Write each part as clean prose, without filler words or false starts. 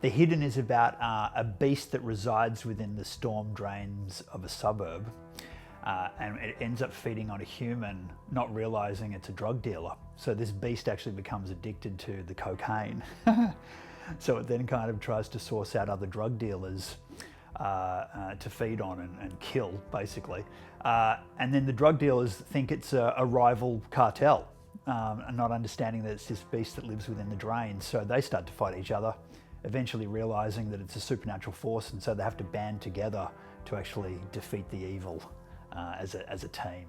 The Hidden is about a beast that resides within the storm drains of a suburb, and it ends up feeding on a human, not realising it's a drug dealer. So this beast actually becomes addicted to the cocaine. So it then kind of tries to source out other drug dealers to feed on and kill, basically. And then the drug dealers think it's a rival cartel, and not understanding that it's this beast that lives within the drains. So they start to fight each other, eventually realising that it's a supernatural force, and so they have to band together to actually defeat the evil as a team.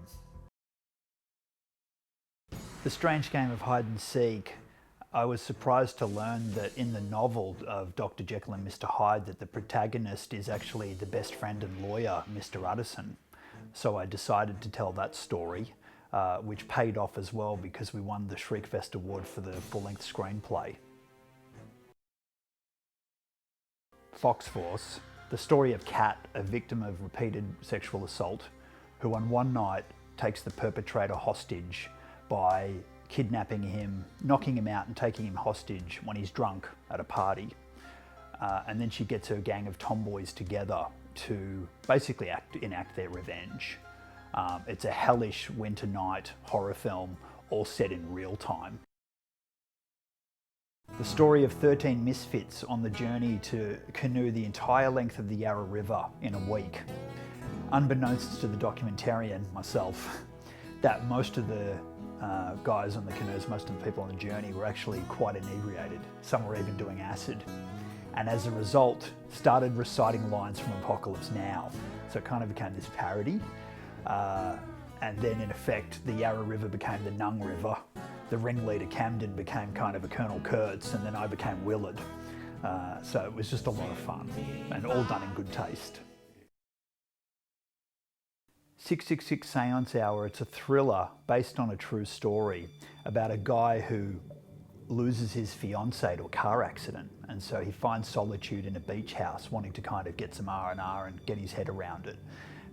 The strange game of hide and seek. I was surprised to learn that in the novel of Dr. Jekyll and Mr. Hyde that the protagonist is actually the best friend and lawyer, Mr. Utterson. So I decided to tell that story, which paid off as well because we won the Shriekfest Award for the full-length screenplay. Fox Force, the story of Kat, a victim of repeated sexual assault, who on one night takes the perpetrator hostage by kidnapping him, knocking him out and taking him hostage when he's drunk at a party. And then she gets her gang of tomboys together to basically enact their revenge. It's a hellish winter night horror film, all set in real time. The story of 13 misfits on the journey to canoe the entire length of the Yarra River in a week. Unbeknownst to the documentarian, myself, that most of the guys on the canoes, most of the people on the journey were actually quite inebriated. Some were even doing acid. And as a result, started reciting lines from Apocalypse Now. So it kind of became this parody. And then in effect, the Yarra River became the Nung River. The ringleader Camden became kind of a Colonel Kurtz, and then I became Willard. So it was just a lot of fun, and all done in good taste. 666 Seance Hour, it's a thriller based on a true story about a guy who loses his fiancée to a car accident, and so he finds solitude in a beach house, wanting to kind of get some R&R and get his head around it.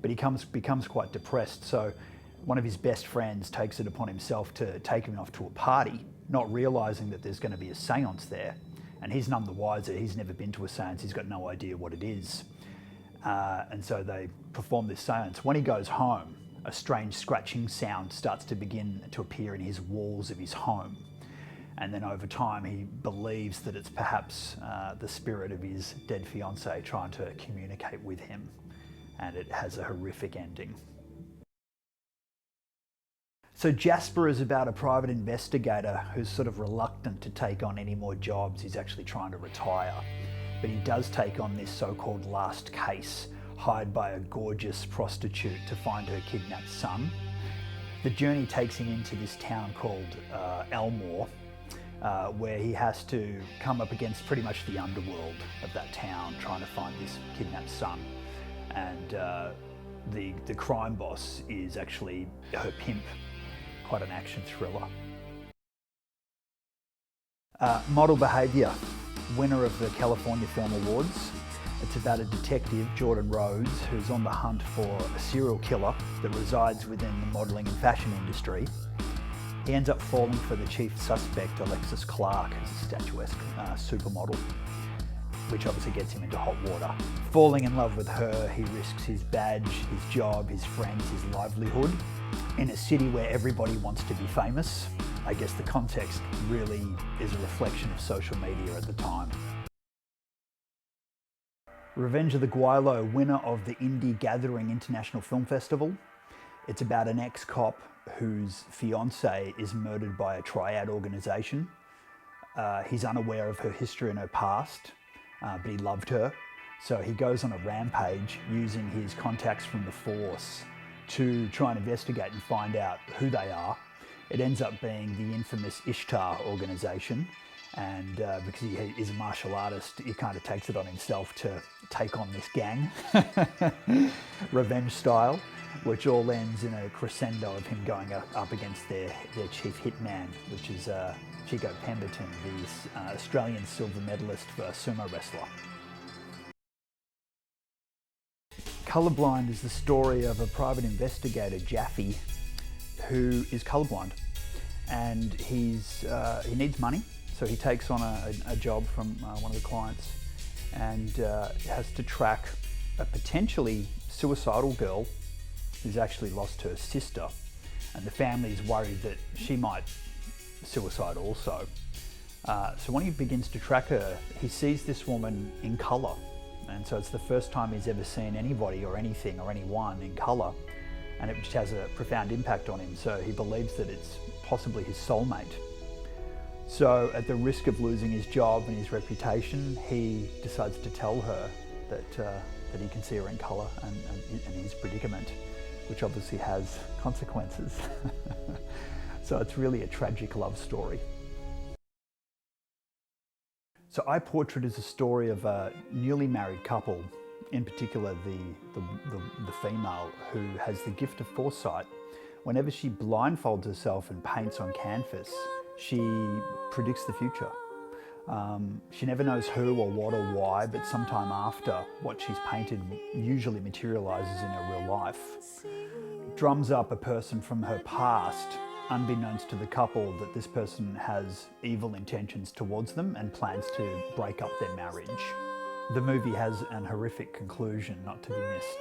But he becomes quite depressed, so one of his best friends takes it upon himself to take him off to a party, not realising that there's going to be a seance there. And he's none the wiser, he's never been to a seance, he's got no idea what it is. And so they perform this seance. When he goes home, a strange scratching sound starts to begin to appear in his walls of his home. And then over time, he believes that it's perhaps the spirit of his dead fiancée trying to communicate with him. And it has a horrific ending. So Jasper is about a private investigator who's sort of reluctant to take on any more jobs. He's actually trying to retire. But he does take on this so-called last case, hired by a gorgeous prostitute to find her kidnapped son. The journey takes him into this town called Elmore, where he has to come up against pretty much the underworld of that town, trying to find this kidnapped son. And the crime boss is actually her pimp. Quite an action thriller. Model Behaviour, winner of the California Film Awards. It's about a detective, Jordan Rhodes, who's on the hunt for a serial killer that resides within the modelling and fashion industry. He ends up falling for the chief suspect, Alexis Clark, who's a statuesque supermodel, which obviously gets him into hot water. Falling in love with her, he risks his badge, his job, his friends, his livelihood. In a city where everybody wants to be famous. I guess the context really is a reflection of social media at the time. Revenge of the Gweilo, winner of the Indie Gathering International Film Festival. It's about an ex-cop whose fiancée is murdered by a triad organisation. He's unaware of her history and her past, but he loved her. So he goes on a rampage using his contacts from the force to try and investigate and find out who they are. It ends up being the infamous Ishtar organisation, and because he is a martial artist, he kind of takes it on himself to take on this gang, revenge style, which all ends in a crescendo of him going up against their chief hitman, which is Chico Pemberton, the Australian silver medalist for sumo wrestler. Colourblind is the story of a private investigator, Jaffe, who is colourblind, and he needs money, so he takes on a job from one of the clients and has to track a potentially suicidal girl who's actually lost her sister, and the family's worried that she might suicide also. So when he begins to track her, he sees this woman in colour, and so it's the first time he's ever seen anybody or anything or anyone in colour, and it just has a profound impact on him. So he believes that it's possibly his soulmate. So at the risk of losing his job and his reputation, he decides to tell her that he can see her in colour and his predicament, which obviously has consequences. So it's really a tragic love story. So I Portrait is a story of a newly married couple, in particular the female, who has the gift of foresight. Whenever she blindfolds herself and paints on canvas, she predicts the future. She never knows who or what or why, but sometime after, what she's painted usually materialises in her real life. Drums up a person from her past, unbeknownst to the couple that this person has evil intentions towards them and plans to break up their marriage. The movie has an horrific conclusion not to be missed.